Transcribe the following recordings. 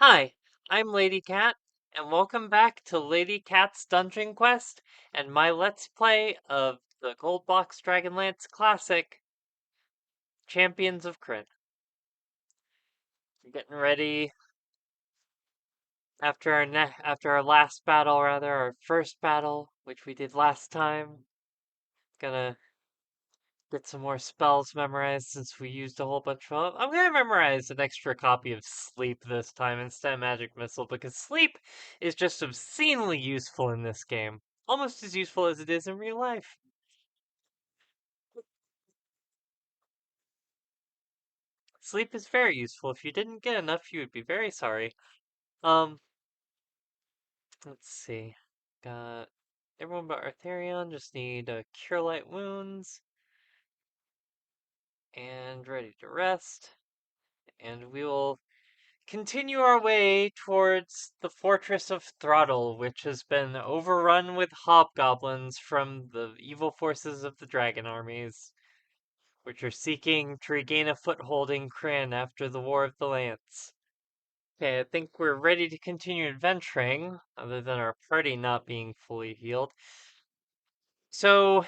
Hi, I'm Lady Cat, and welcome back to Lady Cat's Dungeon Quest and my Let's Play of the Gold Box Dragonlance Classic, Champions of Krynn. We're getting ready after our last battle, rather our first battle, which we did last time. Gonna get some more spells memorized since we used a whole bunch of them. I'm gonna memorize an extra copy of Sleep this time instead of Magic Missile because Sleep is just obscenely useful in this game. Almost as useful as it is in real life. Sleep is very useful. If you didn't get enough, you would be very sorry. Um, let's see. Got everyone but Arthurion. Just need Cure Light Wounds and ready to rest. And we will continue our way towards the Fortress of Throttle, which has been overrun with hobgoblins from the evil forces of the dragon armies, which are seeking to regain a foothold in Krynn after the War of the Lance. Okay, I think we're ready to continue adventuring, other than our party not being fully healed. So,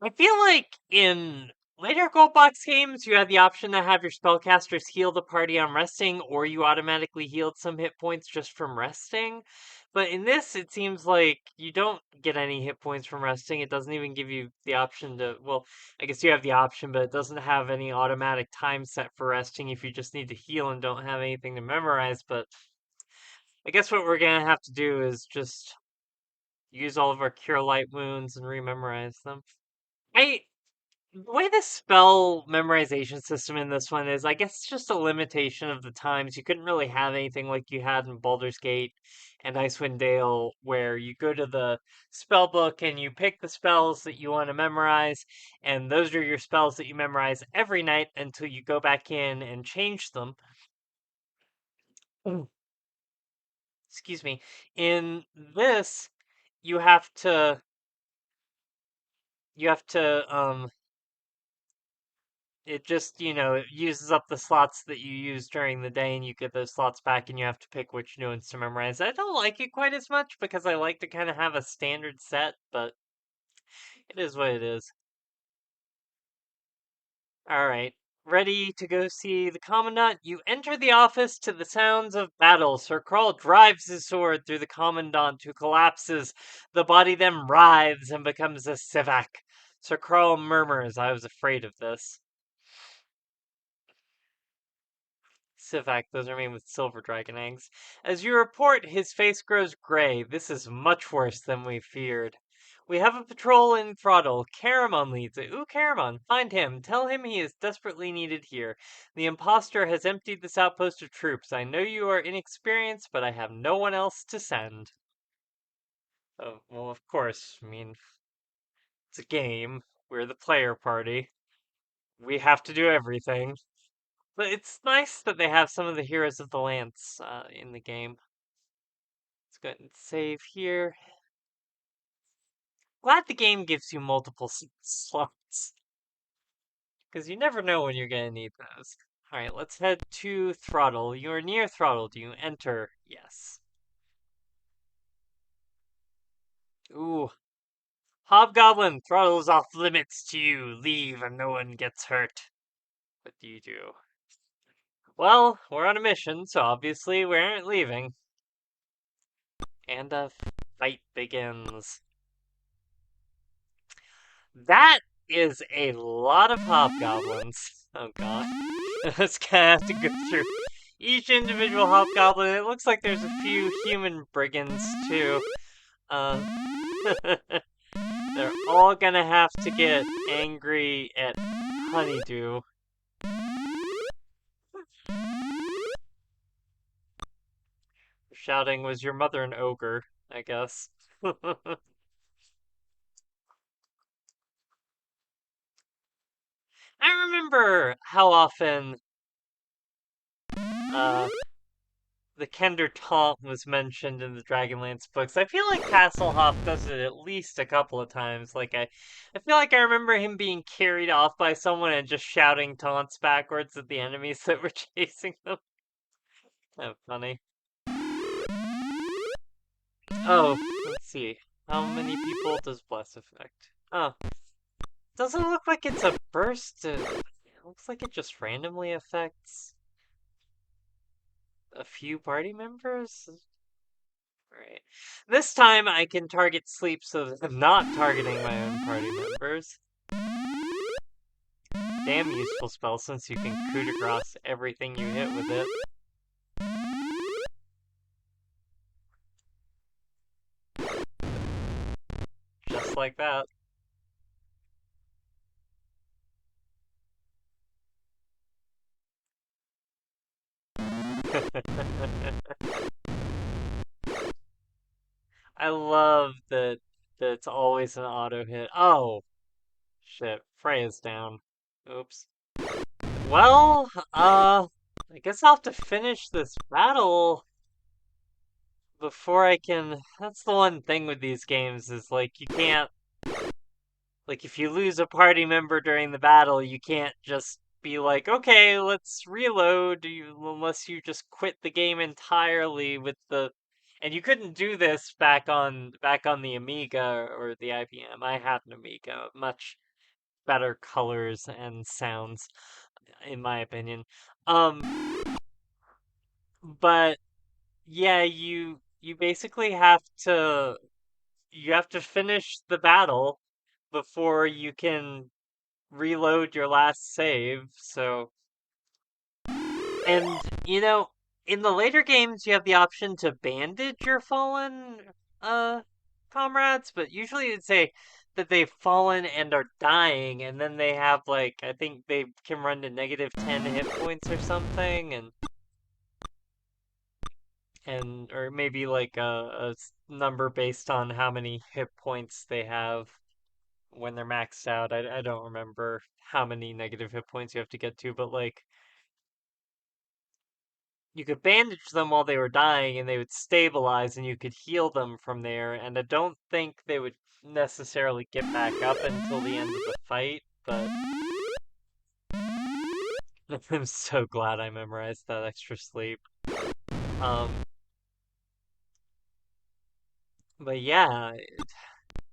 I feel like in later Gold Box games, you had the option to have your spellcasters heal the party on resting, or you automatically healed some hit points just from resting. But in this, it seems like you don't get any hit points from resting. It doesn't even give you the option to, well, I guess you have the option, but it doesn't have any automatic time set for resting if you just need to heal and don't have anything to memorize. But I guess what we're gonna have to do is just use all of our Cure Light wounds and rememorize them. I The way the spell memorization system in this one is, I guess it's just a limitation of the times. You couldn't really have anything like you had in Baldur's Gate and Icewind Dale, where you go to the spell book and you pick the spells that you want to memorize, and those are your spells that you memorize every night until you go back in and change them. Mm. Excuse me. In this, you have to you have to it just, it uses up the slots that you use during the day and you get those slots back and you have to pick which new ones to memorize. I don't like it quite as much because I like to kind of have a standard set, but it is what it is. All right. Ready to go see the Commandant? You enter the office to the sounds of battle. Sir Carl drives his sword through the Commandant, who collapses. The body then writhes and becomes a Sivak. Sir Carl murmurs, I was afraid of this. Sivak, those are made with silver dragon eggs. As you report, his face grows gray. This is much worse than we feared. We have a patrol in Throttle. Caramon leads it. Ooh, Caramon, find him. Tell him he is desperately needed here. The impostor has emptied this outpost of troops. I know you are inexperienced, but I have no one else to send. Oh, well, of course. I mean, it's a game. We're the player party. We have to do everything. But it's nice that they have some of the heroes of the Lance in the game. Let's go ahead and save here. Glad the game gives you multiple slots, because you never know when you're going to need those. Alright, let's head to Throttle. You're near Throttle. Do you enter? Yes. Ooh. Hobgoblin, Throttle is off limits to you. Leave and no one gets hurt. What do you do? Well, we're on a mission, so obviously we aren't leaving. And a fight begins. That is a lot of hobgoblins. Oh god. Let's gonna have to go through each individual hobgoblin. It looks like there's a few human brigands too. Uh, they're all gonna have to get angry at Honeydew. Shouting, was your mother an ogre? I guess. I remember how often uh, the Kender taunt was mentioned in the Dragonlance books. I feel like Hasselhoff does it at least a couple of times. I feel like I remember him being carried off by someone and just shouting taunts backwards at the enemies that were chasing them. Kind of funny. Oh, let's see. How many people does Bless affect? Oh, doesn't look like it's a burst. It looks like it just randomly affects a few party members. Right. This time I can target sleep so that I'm not targeting my own party members. Damn useful spell since you can coup de grace everything you hit with it. Just like that. I love that it's always an auto hit. Oh, shit. Freya's down. Oops. Well, I guess I'll have to finish this battle before I can. That's the one thing with these games is like you can't. Like if you lose a party member during the battle, you can't just be like, okay, let's reload. Unless you just quit the game entirely with the. And you couldn't do this back on the Amiga or the IBM. I had an Amiga, much better colors and sounds, in my opinion. Um, but yeah, you basically have to finish the battle before you can reload your last save. So, and in the later games, you have the option to bandage your fallen uh comrades, but usually it'd say that they've fallen and are dying, and then they have like I think they can run to -10 hit points or something, and or maybe like a number based on how many hit points they have when they're maxed out. I don't remember how many negative hit points you have to get to, but like you could bandage them while they were dying and they would stabilize and you could heal them from there. And I don't think they would necessarily get back up until the end of the fight, but I'm so glad I memorized that extra sleep. Um, but yeah,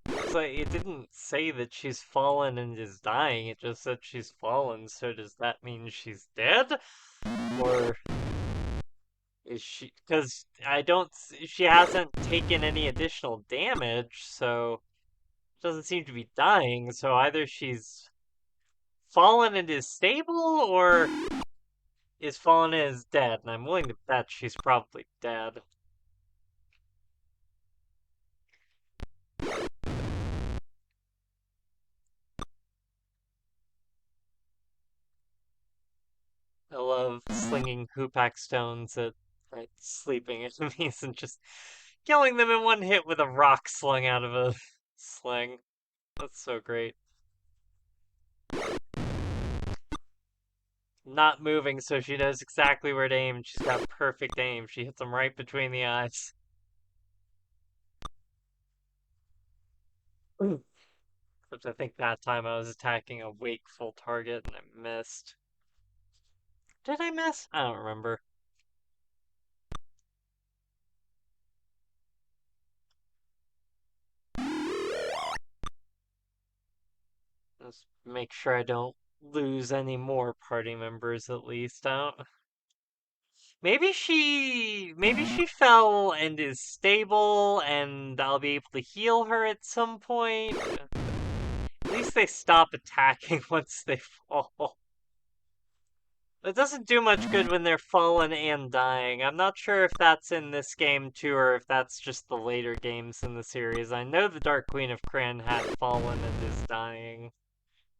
it's like it didn't say that she's fallen and is dying. It just said she's fallen. So does that mean she's dead? Or is she? Because she hasn't taken any additional damage, so doesn't seem to be dying. So either she's fallen and is stable, or is fallen and is dead. And I'm willing to bet she's probably dead. I love slinging Hoopak stones at sleeping enemies and just killing them in one hit with a rock slung out of a sling. That's so great. Not moving, so she knows exactly where to aim. She's got perfect aim. She hits them right between the eyes. Except I think that time I was attacking a wakeful target and I missed. Did I miss? I don't remember. Just make sure I don't lose any more party members at least. I don't... Maybe she fell and is stable and I'll be able to heal her at some point. At least they stop attacking once they fall. It doesn't do much good when they're fallen and dying. I'm not sure if that's in this game too, or if that's just the later games in the series. I know the Dark Queen of Krynn had fallen and is dying,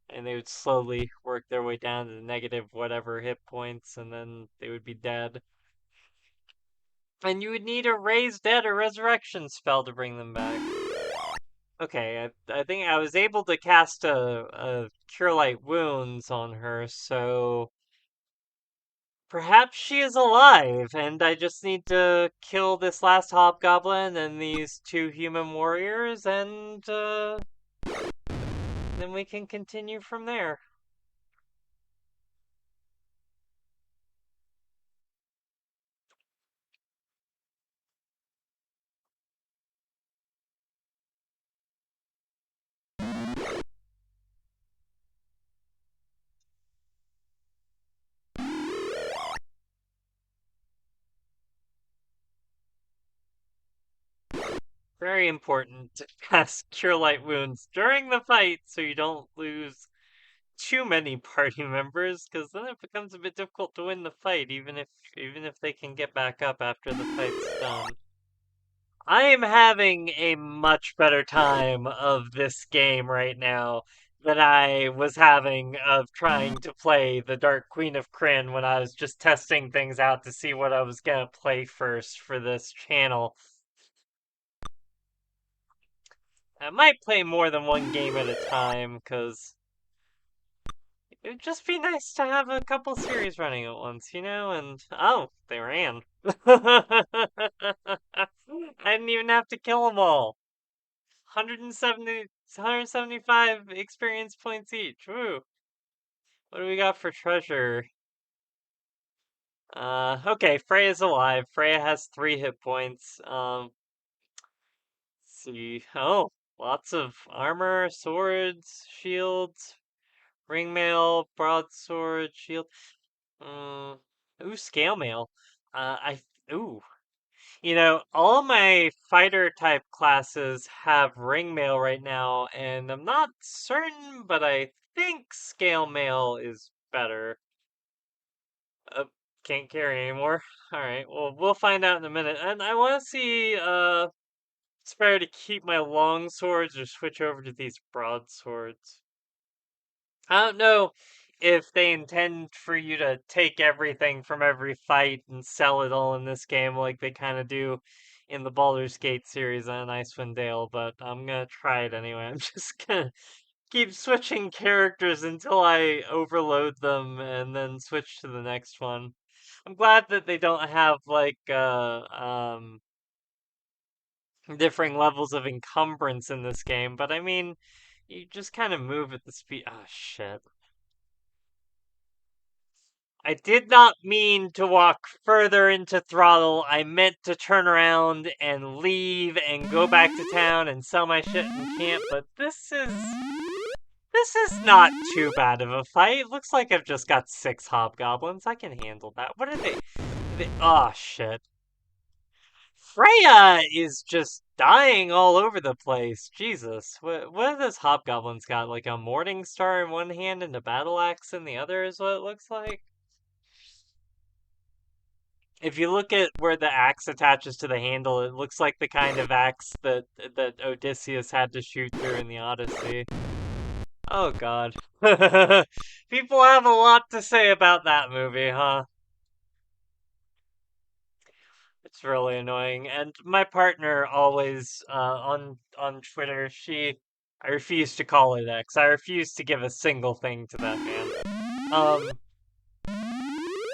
and they would slowly work their way down to negative whatever hit points, and then they would be dead. And you would need a raise dead or resurrection spell to bring them back. Okay, I think I was able to cast a Cure Light Wounds on her, so perhaps she is alive, and I just need to kill this last hobgoblin and these two human warriors, and then we can continue from there. Very important to cast Cure Light Wounds during the fight so you don't lose too many party members, because then it becomes a bit difficult to win the fight, even if they can get back up after the fight's done. I am having a much better time of this game right now than I was having of trying to play the Dark Queen of Krynn when I was just testing things out to see what I was gonna play first for this channel. I might play more than one game at a time, because it'd just be nice to have a couple series running at once, And oh, they ran. I didn't even have to kill them all. 175 experience points each. Woo. What do we got for treasure? Okay, Freya's alive. Freya has 3 hit points. Let's see. Oh, lots of armor, swords, shields, ringmail, broadsword, shield. Ooh, scale mail. Ooh. All my fighter type classes have ring mail right now, and I'm not certain, but I think scale mail is better. Uh, can't carry anymore. All right, well, we'll find out in a minute. And I want to see it's better to keep my long swords or switch over to these broadswords. I don't know if they intend for you to take everything from every fight and sell it all in this game like they kind of do in the Baldur's Gate series on Icewind Dale, but I'm gonna try it anyway. I'm just gonna keep switching characters until I overload them and then switch to the next one. I'm glad that they don't have like differing levels of encumbrance in this game, but I mean, you just kind of move at the speed. Oh shit. I did not mean to walk further into Throttle. I meant to turn around and leave and go back to town and sell my shit in camp, but this is not too bad of a fight. Looks like I've just got 6 hobgoblins. I can handle that. What are they? Oh shit. Freya is just dying all over the place. Jesus. What have those hobgoblins got? Like a morning star in one hand and a battle axe in the other is what it looks like? If you look at where the axe attaches to the handle, it looks like the kind of axe that Odysseus had to shoot through in the Odyssey. Oh god. People have a lot to say about that movie, huh? It's really annoying. And my partner always on Twitter, I refuse to call it X. I refuse to give a single thing to that man.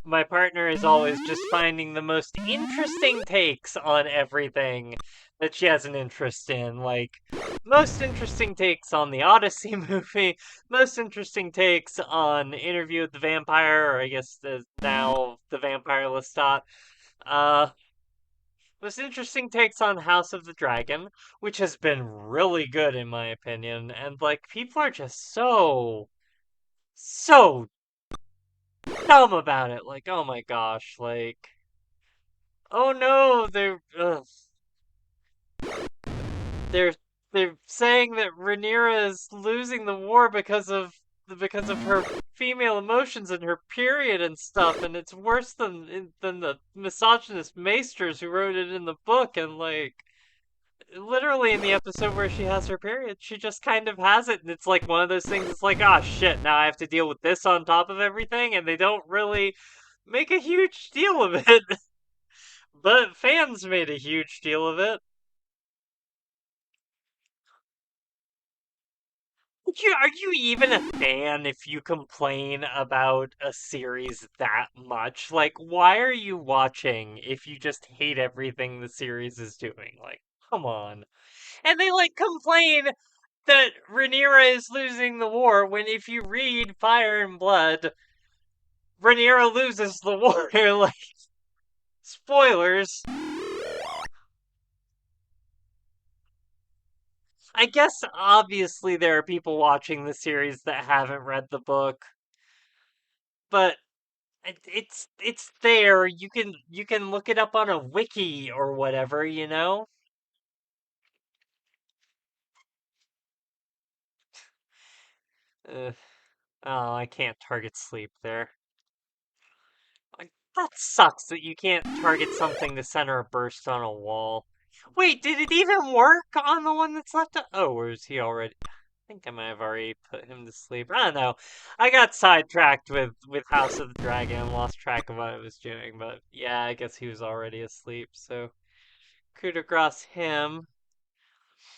My partner is always just finding the most interesting takes on everything that she has an interest in. Like, most interesting takes on the Odyssey movie, most interesting takes on Interview with the Vampire, or I guess now the Vampire Lestat. Uh, most interesting takes on House of the Dragon, which has been really good in my opinion. And, like, people are just so dumb about it. Like, oh my gosh, like, oh no, they're they're saying that Rhaenyra is losing the war because of her female emotions and her period and stuff, and it's worse than the misogynist maesters who wrote it in the book. And like, literally in the episode where she has her period, she just kind of has it, and it's like one of those things. It's like, ah, shit, now I have to deal with this on top of everything, and they don't really make a huge deal of it. But fans made a huge deal of it. Are you even a fan if you complain about a series that much? Like, why are you watching if you just hate everything the series is doing? Like, come on. And they like complain that Rhaenyra is losing the war when if you read Fire and Blood, Rhaenyra loses the war. Like, spoilers. I guess obviously there are people watching the series that haven't read the book, but it's there. You can look it up on a wiki or whatever. Uh, oh, I can't target sleep there. That sucks that you can't target something to center a burst on a wall. Wait, did it even work on the one that's left? Oh, or is he already? I think I might have already put him to sleep. I don't know. I got sidetracked with House of the Dragon and lost track of what I was doing. But yeah, I guess he was already asleep. So coup de grace him.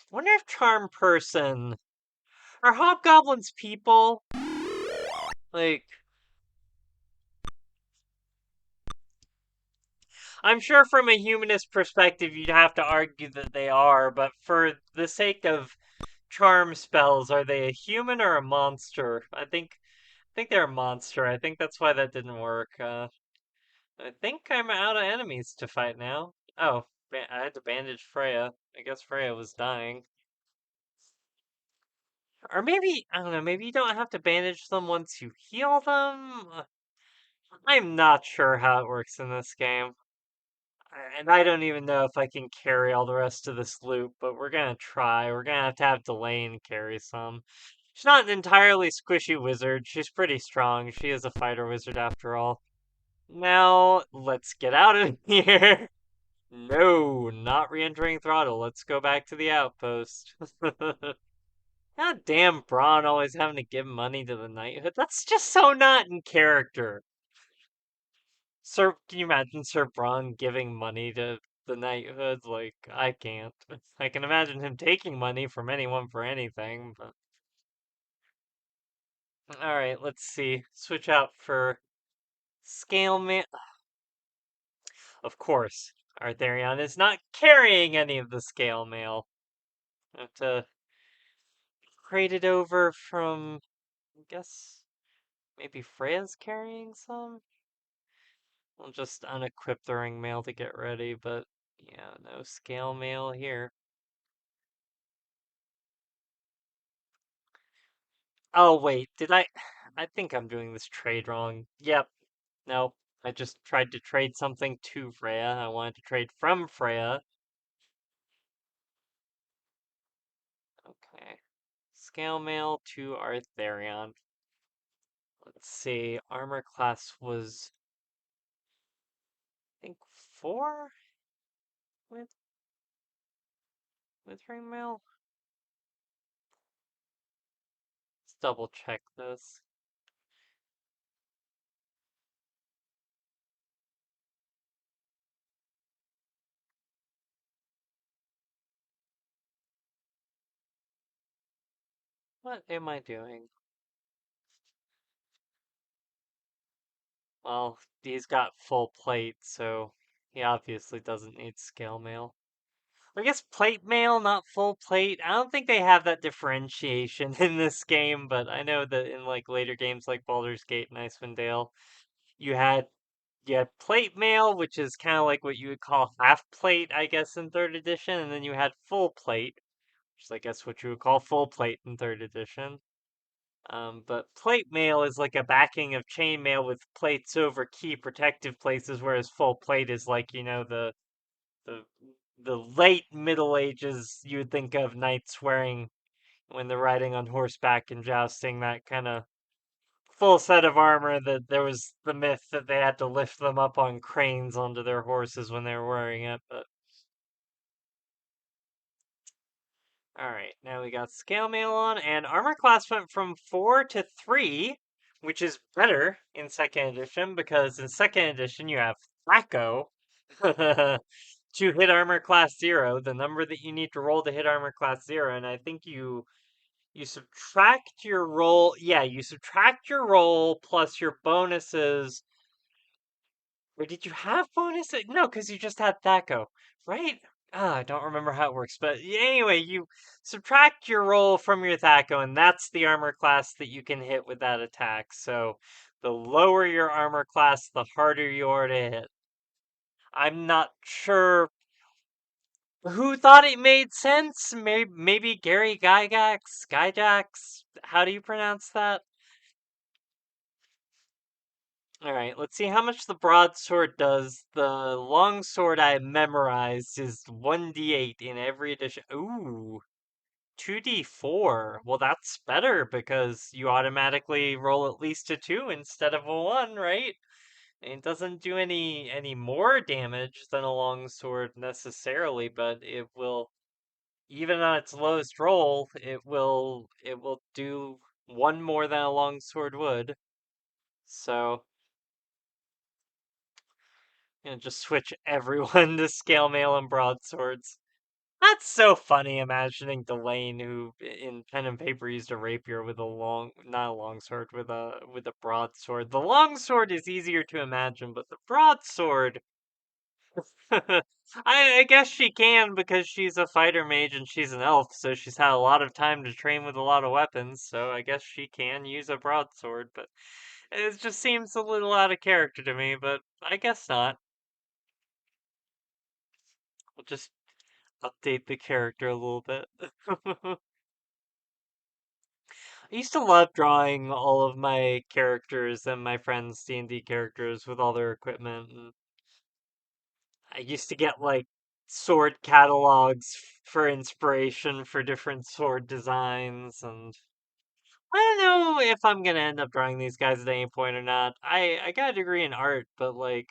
Wonder if Charm Person are hobgoblins people? Like, I'm sure from a humanist perspective, you'd have to argue that they are, but for the sake of charm spells, are they a human or a monster? I think they're a monster. I think that's why that didn't work. I think I'm out of enemies to fight now. Oh, I had to bandage Freya. I guess Freya was dying. Or maybe, I don't know, maybe you don't have to bandage them once you heal them? I'm not sure how it works in this game. And I don't even know if I can carry all the rest of this loop, but we're gonna try. We're gonna have to have Delane carry some. She's not an entirely squishy wizard. She's pretty strong. She is a fighter wizard after all. Now, let's get out of here. No, not re-entering throttle. Let's go back to the outpost. God damn Braun always having to give money to the knighthood. That's just so not in character. Sir, can you imagine Sir Braun giving money to the knighthoods? Like, I can't. I can imagine him taking money from anyone for anything, but alright, let's see. Switch out for scale man. Of course, Arthurion is not carrying any of the scale mail. I have to crate it over from, I guess, maybe Freya's carrying some? We'll just unequip the ring mail to get ready, but yeah, no scale mail here. Oh, wait, did I? I think I'm doing this trade wrong. Yep, nope. I just tried to trade something to Freya. I wanted to trade from Freya. Okay. Scale mail to Arthurion. Let's see. Armor class was, I think, 4 with ring mail. Let's double check this. What am I doing? Well, he's got full plate, so he obviously doesn't need scale mail. I guess plate mail, not full plate. I don't think they have that differentiation in this game, but I know that in like later games like Baldur's Gate and Icewind Dale, you had you had plate mail, which is kind of like what you would call half plate, I guess, in third edition, and then you had full plate, which is I guess what you would call full plate in third edition. But plate mail is like a backing of chain mail with plates over key protective places, whereas full plate is like, the the late Middle Ages you would think of knights wearing when they're riding on horseback and jousting, that kind of full set of armor that there was the myth that they had to lift them up on cranes onto their horses when they were wearing it, but alright, now we got scale mail on, and armor class went from 4 to 3, which is better in second edition, because in second edition you have Thaco to hit armor class 0, the number that you need to roll to hit armor class 0, and I think you subtract your roll, yeah, you subtract your roll plus your bonuses. Or did you have bonuses? No, because you just had Thaco, right? Ah, I don't remember how it works, but anyway, you subtract your roll from your Thaco, and that's the armor class that you can hit with that attack. So the lower your armor class, the harder you are to hit. I'm not sure who thought it made sense. Maybe Gary Gygax? How do you pronounce that? All right, let's see how much the broadsword does. The longsword I memorized is 1d8 in every edition. Ooh, 2d4. Well, that's better because you automatically roll at least a 2 instead of a 1, right? It doesn't do any more damage than a longsword necessarily, but it will, even on its lowest roll, it will do one more than a longsword would. So, just switch everyone to scale mail and broadswords. That's so funny imagining Delane who in pen and paper used a rapier with a not a longsword, with a broadsword. The longsword is easier to imagine, but the broadsword I guess she can because she's a fighter mage and she's an elf, so she's had a lot of time to train with a lot of weapons, so I guess she can use a broadsword, but it just seems a little out of character to me, but I guess not. We'll just update the character a little bit. I used to love drawing all of my characters and my friends' D&D characters with all their equipment, and I used to get like sword catalogs for inspiration for different sword designs, and I don't know if I'm gonna end up drawing these guys at any point or not. I got a degree in art, but like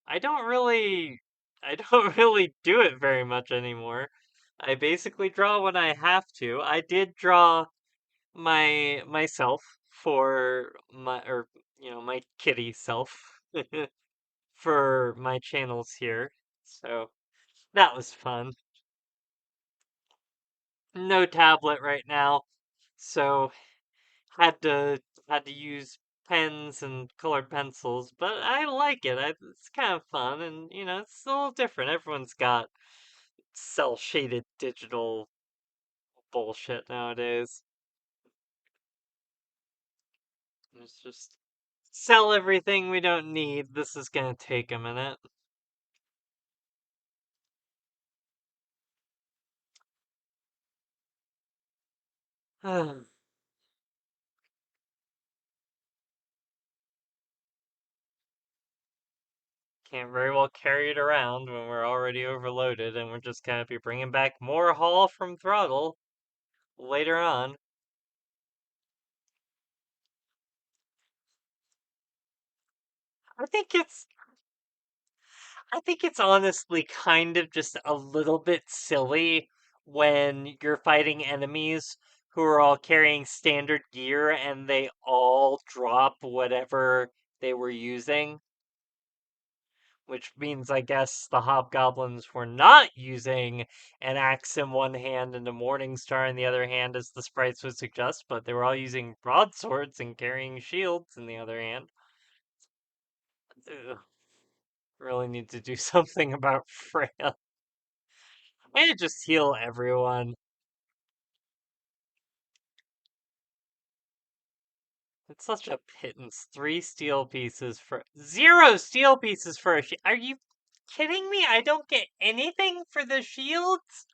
I don't really I don't really do it very much anymore. I basically draw when I have to. I did draw myself for my kitty self for my channels here. So that was fun. No tablet right now, so had to had to use pens and colored pencils, but I like it. It's kind of fun, and it's a little different. Everyone's got cell shaded digital bullshit nowadays. It's just sell everything we don't need. This is gonna take a minute. Can't very well carry it around when we're already overloaded, and we're just gonna be bringing back more haul from Throttle later on. I think it's I think it's honestly kind of just a little bit silly when you're fighting enemies who are all carrying standard gear and they all drop whatever they were using, which means I guess the hobgoblins were not using an axe in one hand and a morning star in the other hand, as the sprites would suggest, but they were all using broadswords and carrying shields in the other hand. Ugh, really need to do something about Freya. And just heal everyone. It's such a pittance. 3 steel pieces for 0 steel pieces for a shield. Are you kidding me? I don't get anything for the shields?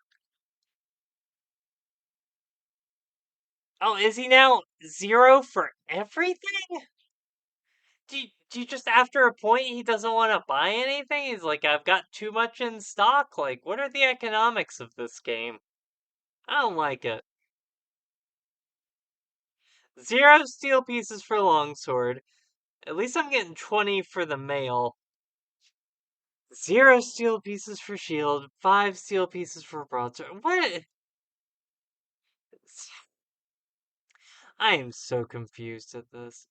Oh, is he now 0 for everything? Do you just after a point he doesn't want to buy anything? He's like, I've got too much in stock. Like, what are the economics of this game? I don't like it. 0 steel pieces for longsword. At least I'm getting 20 for the mail. 0 steel pieces for shield, 5 steel pieces for broadsword. What? I am so confused at this.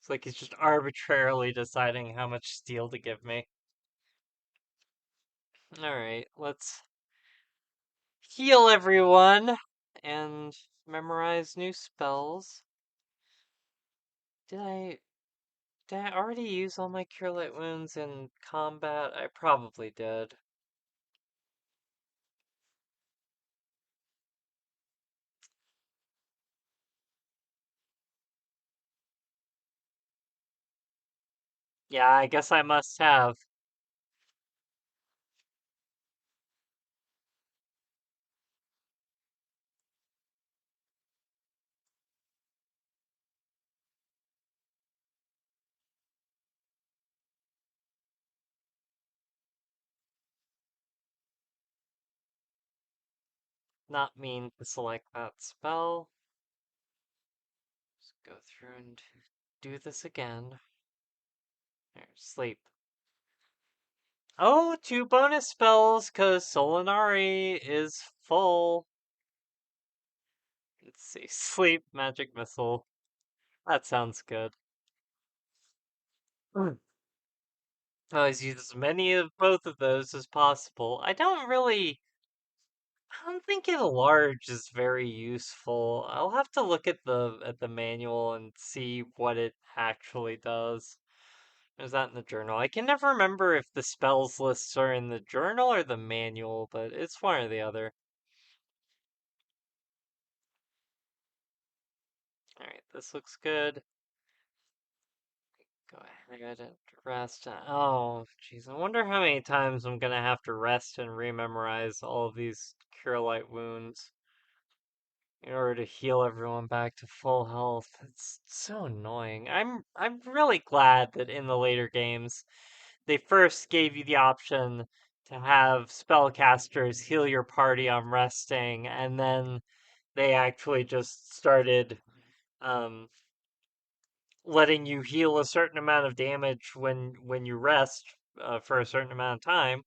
It's like he's just arbitrarily deciding how much steel to give me. Alright, let's heal everyone and memorize new spells. Did I did I already use all my cure light wounds in combat? I probably did. Yeah, I guess I must have. not mean to select that spell. Just go through and do this again. There, sleep. Oh, two bonus spells, because Solinari is full. Let's see. Sleep, magic missile. That sounds good. Always use as many of both of those as possible. I don't think enlarge is very useful. I'll have to look at the manual and see what it actually does. Is that in the journal? I can never remember if the spells lists are in the journal or the manual, but it's one or the other. Alright, this looks good. Go ahead and rest. Oh, jeez. I wonder how many times I'm gonna have to rest and rememorize all of these Cure Light wounds in order to heal everyone back to full health. It's so annoying. I'm really glad that in the later games they first gave you the option to have spellcasters heal your party on resting, and then they actually just started um, letting you heal a certain amount of damage when you rest for a certain amount of time.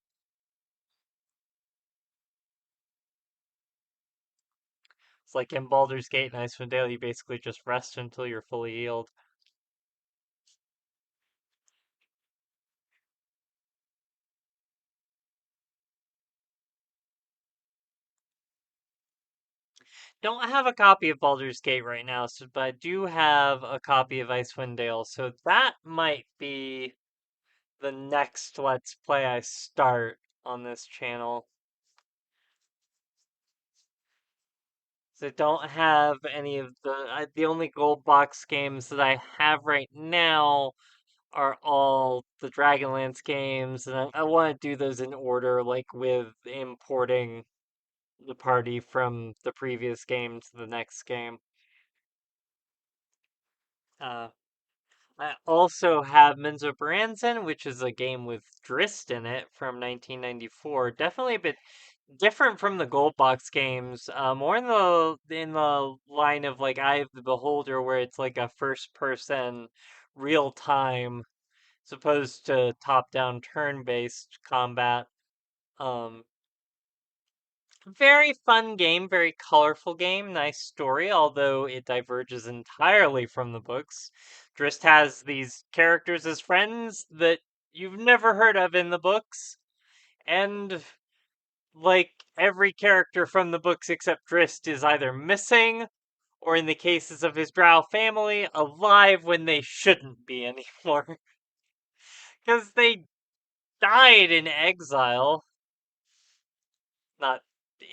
It's like in Baldur's Gate and Icewind Dale, you basically just rest until you're fully healed. Don't have a copy of Baldur's Gate right now, so but I do have a copy of Icewind Dale, so that might be the next Let's Play I start on this channel. So I don't have any of the only gold box games that I have right now are all the Dragonlance games, and I want to do those in order, like with importing the party from the previous game to the next game. Uh, I also have Menzo Branson, which is a game with Drist in it from 1994. Definitely a bit different from the Gold Box games. More in the line of like Eye of the Beholder, where it's like a first person, real time, as opposed to top down turn based combat. Um, Very fun game, very colorful game, nice story, although it diverges entirely from the books. Drist has these characters as friends that you've never heard of in the books, and like every character from the books except Drist is either missing, or in the cases of his Drow family, alive when they shouldn't be anymore. Because they died in exile. Not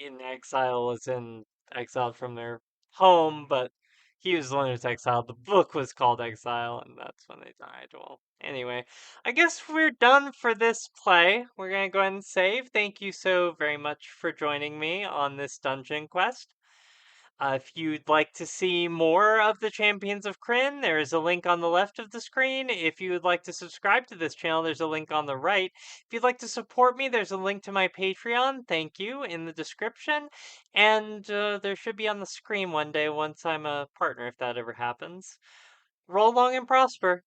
in exile as in exiled from their home, but he was the one who's exiled. The book was called Exile, and that's when they died. Well, anyway, I guess we're done for this play. We're gonna go ahead and save. Thank you so very much for joining me on this dungeon quest. If you'd like to see more of the Champions of Krynn, there is a link on the left of the screen. If you would like to subscribe to this channel, there's a link on the right. If you'd like to support me, there's a link to my Patreon. Thank you in the description. And there should be on the screen one day once I'm a partner, if that ever happens. Roll long and prosper.